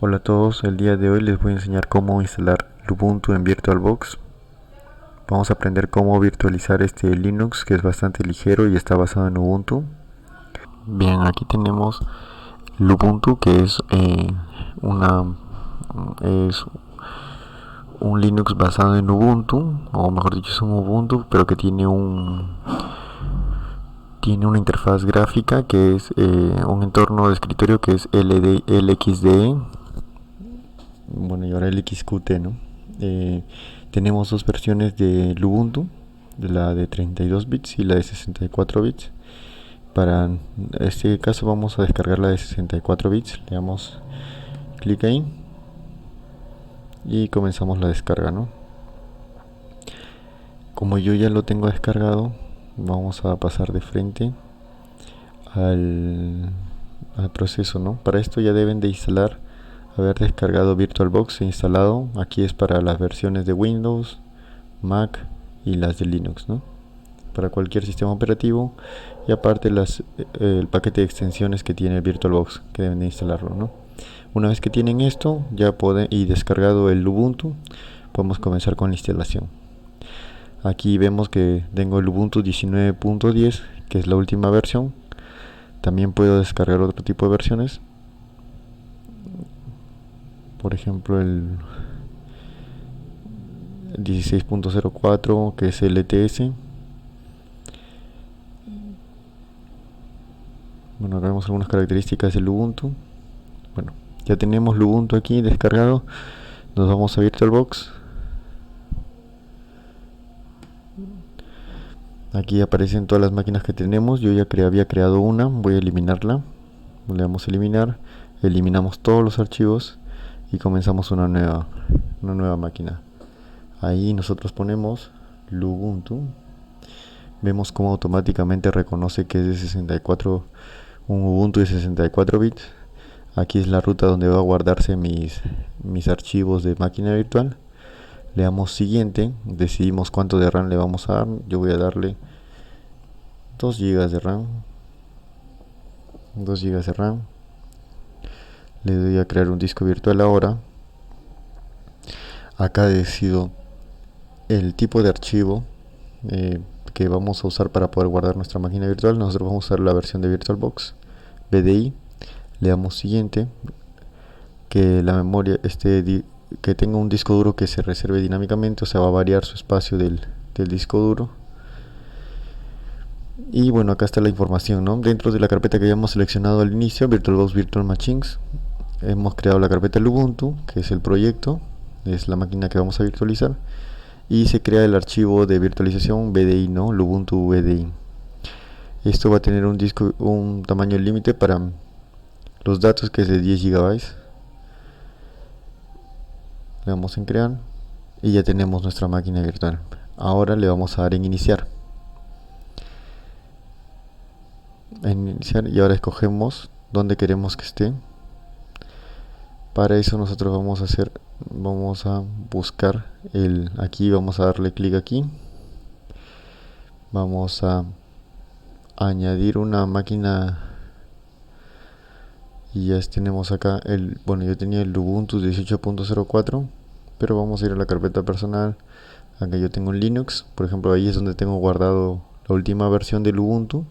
Hola a todos, el día de hoy les voy a enseñar cómo instalar Ubuntu en VirtualBox. Vamos a aprender cómo virtualizar este Linux, que es bastante ligero y está basado en Ubuntu. Bien, aquí tenemos el Ubuntu, que es un Linux basado en Ubuntu, o mejor dicho es un Ubuntu, pero que tiene una interfaz gráfica que es un entorno de escritorio que es LXDE. Bueno, y ahora el XQT, ¿no? Tenemos dos versiones de Ubuntu, la de 32 bits y la de 64 bits. Para este caso vamos a descargar la de 64 bits, le damos clic ahí y comenzamos la descarga, ¿no? Como yo ya lo tengo descargado, vamos a pasar de frente al, al proceso, ¿no? Para esto ya deben de haber descargado VirtualBox e instalado. Aquí es para las versiones de Windows, Mac y las de Linux, ¿no? Para cualquier sistema operativo, y aparte el paquete de extensiones que tiene VirtualBox, que deben de instalarlo, ¿no? Una vez que tienen esto y descargado el Ubuntu, podemos comenzar con la instalación. Aquí vemos que tengo el Ubuntu 19.10, que es la última versión. También puedo descargar otro tipo de versiones, por ejemplo el 16.04, que es LTS. Bueno, acá vemos algunas características del Ubuntu. Bueno, ya tenemos el Ubuntu aquí descargado. Nos vamos a VirtualBox. Aquí aparecen todas las máquinas que tenemos. Yo ya había creado una, voy a eliminarla. Le damos a eliminar, eliminamos todos los archivos y comenzamos una nueva máquina. Ahí nosotros ponemos Ubuntu. Vemos cómo automáticamente reconoce que es de 64, un Ubuntu de 64 bits. Aquí es la ruta donde va a guardarse mis archivos de máquina virtual. Le damos siguiente, decidimos cuánto de RAM le vamos a dar. Yo voy a darle 2 GB de RAM. 2 GB de RAM. Le doy a crear un disco virtual ahora. Acá decido el tipo de archivo que vamos a usar para poder guardar nuestra máquina virtual. Nosotros vamos a usar la versión de VirtualBox BDI. Le damos siguiente, que la memoria que tenga un disco duro que se reserve dinámicamente, o sea, va a variar su espacio del disco duro. Y bueno, acá está la información, ¿no? Dentro de la carpeta que habíamos seleccionado al inicio, VirtualBox Virtual Machines, hemos creado la carpeta Ubuntu, que es el proyecto, es la máquina que vamos a virtualizar, y se crea el archivo de virtualización BDI, ¿no? Ubuntu BDI. Esto va a tener un tamaño límite para los datos, que es de 10 GB. Le damos en crear y ya tenemos nuestra máquina virtual. Ahora le vamos a dar en iniciar, y ahora escogemos dónde queremos que esté. Para eso nosotros vamos a buscar aquí, vamos a darle clic aquí, vamos a añadir una máquina y ya tenemos acá bueno, yo tenía el Ubuntu 18.04, pero vamos a ir a la carpeta personal. Acá yo tengo un Linux, por ejemplo, ahí es donde tengo guardado la última versión del Ubuntu.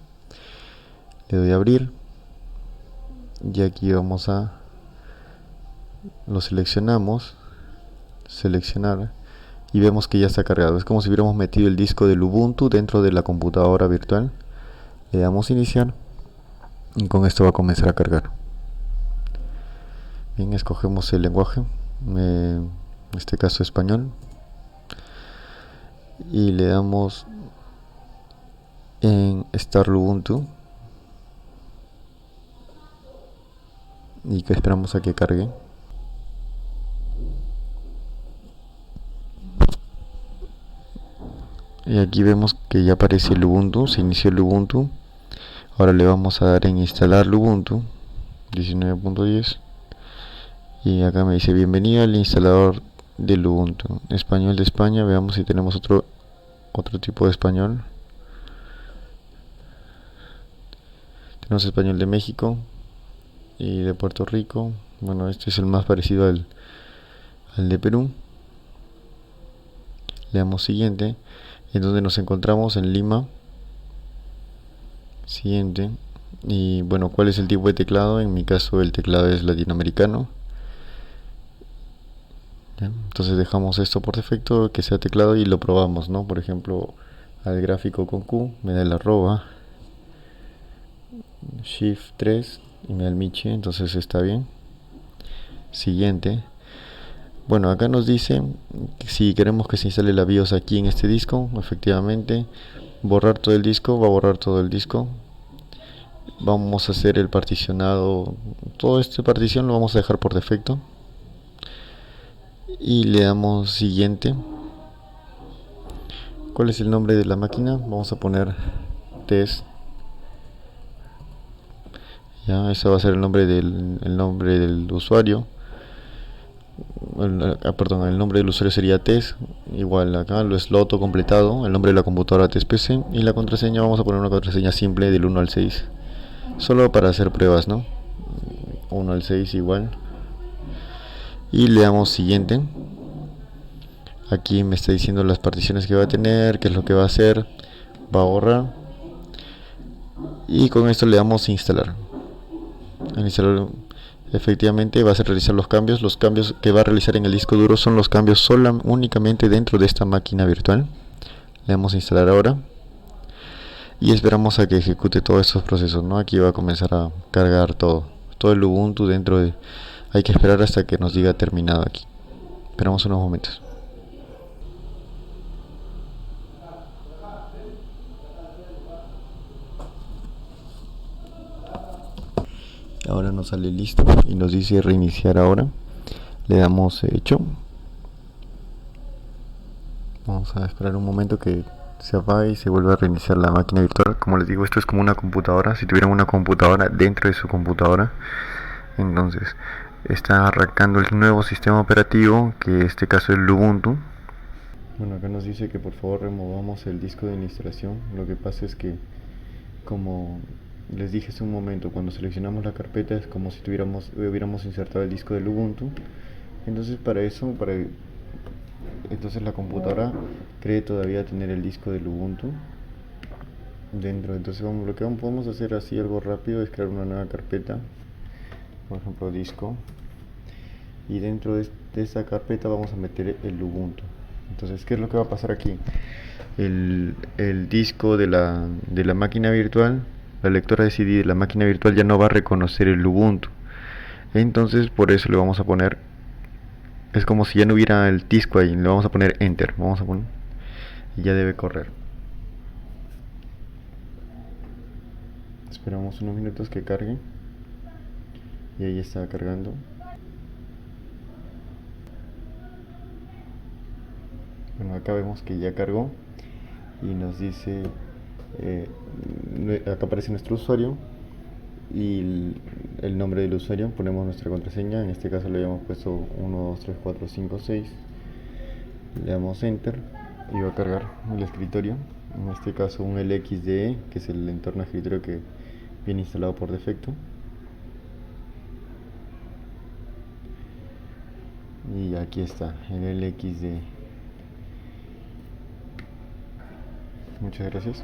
Le doy a abrir y aquí lo seleccionamos, seleccionar, y vemos que ya está cargado. Es como si hubiéramos metido el disco del Ubuntu dentro de la computadora virtual. Le damos iniciar y con esto va a comenzar a cargar. Bien, escogemos el lenguaje, en este caso español, y le damos en Start Ubuntu y que esperamos a que cargue. Y aquí vemos que ya aparece el Ubuntu, se inició el Ubuntu. Ahora le vamos a dar en instalar Ubuntu 19.10 y acá me dice bienvenido al instalador del Ubuntu, español de España. Veamos si tenemos otro tipo de español. Tenemos español de México y de Puerto Rico. Bueno, este es el más parecido al de Perú. Le damos siguiente. En donde nos encontramos en Lima. Siguiente. Y bueno, ¿cuál es el tipo de teclado? En mi caso el teclado es latinoamericano. ¿Ya? Entonces dejamos esto por defecto, que sea teclado, y lo probamos, ¿no? Por ejemplo, al gráfico con Q, me da el arroba, Shift 3 y me da el Michi, entonces está bien. Siguiente. Bueno, acá nos dice si queremos que se instale la BIOS aquí en este disco. Efectivamente, borrar todo el disco, va a borrar todo el disco. Vamos a hacer el particionado, todo este partición lo vamos a dejar por defecto y le damos siguiente. ¿Cuál es el nombre de la máquina? Vamos a poner test. Ya, ese va a ser el nombre del usuario. Perdón, el nombre del usuario sería test. Igual acá lo sloto completado. El nombre de la computadora test-pc. Y la contraseña, vamos a poner una contraseña simple del 1 al 6. Solo para hacer pruebas, ¿no? 1 al 6 igual. Y le damos siguiente. Aquí me está diciendo las particiones que va a tener, qué es lo que va a hacer. Va a borrar. Y con esto le damos instalar. Al instalar, efectivamente va a realizar los cambios. Los cambios que va a realizar en el disco duro son los cambios únicamente dentro de esta máquina virtual. Le damos a instalar ahora. Y esperamos a que ejecute todos estos procesos, ¿no? Aquí va a comenzar a cargar todo el Ubuntu dentro de... Hay que esperar hasta que nos diga terminado aquí. Esperamos unos momentos. Ahora nos sale listo y nos dice reiniciar ahora. Le damos hecho. Vamos a esperar un momento que se apague y se vuelva a reiniciar la máquina virtual. Como les digo, esto es como una computadora. Si tuvieran una computadora dentro de su computadora, entonces está arrancando el nuevo sistema operativo, que en este caso es el Ubuntu. Bueno, acá nos dice que por favor removamos el disco de instalación. Lo que pasa es que, como les dije hace un momento, cuando seleccionamos la carpeta es como si hubiéramos insertado el disco del Ubuntu. Entonces entonces la computadora cree todavía tener el disco del Ubuntu dentro. Entonces lo que podemos hacer así algo rápido es crear una nueva carpeta, por ejemplo disco, y dentro de esta carpeta vamos a meter el Ubuntu. Entonces, ¿qué es lo que va a pasar aquí? El disco de la máquina virtual, la lectora de CD de la máquina virtual ya no va a reconocer el Ubuntu. Entonces, por eso le vamos a poner, es como si ya no hubiera el disco ahí, le vamos a poner Enter, vamos a poner, y ya debe correr. Esperamos unos minutos que cargue, y ahí está cargando. Bueno, acá vemos que ya cargó y nos dice, acá aparece nuestro usuario y el nombre del usuario. Ponemos nuestra contraseña, en este caso le habíamos puesto 1, 2, 3, 4, 5, 6. Le damos enter y va a cargar el escritorio, en este caso un LXDE, que es el entorno de escritorio que viene instalado por defecto. Y aquí está el LXDE. Muchas gracias.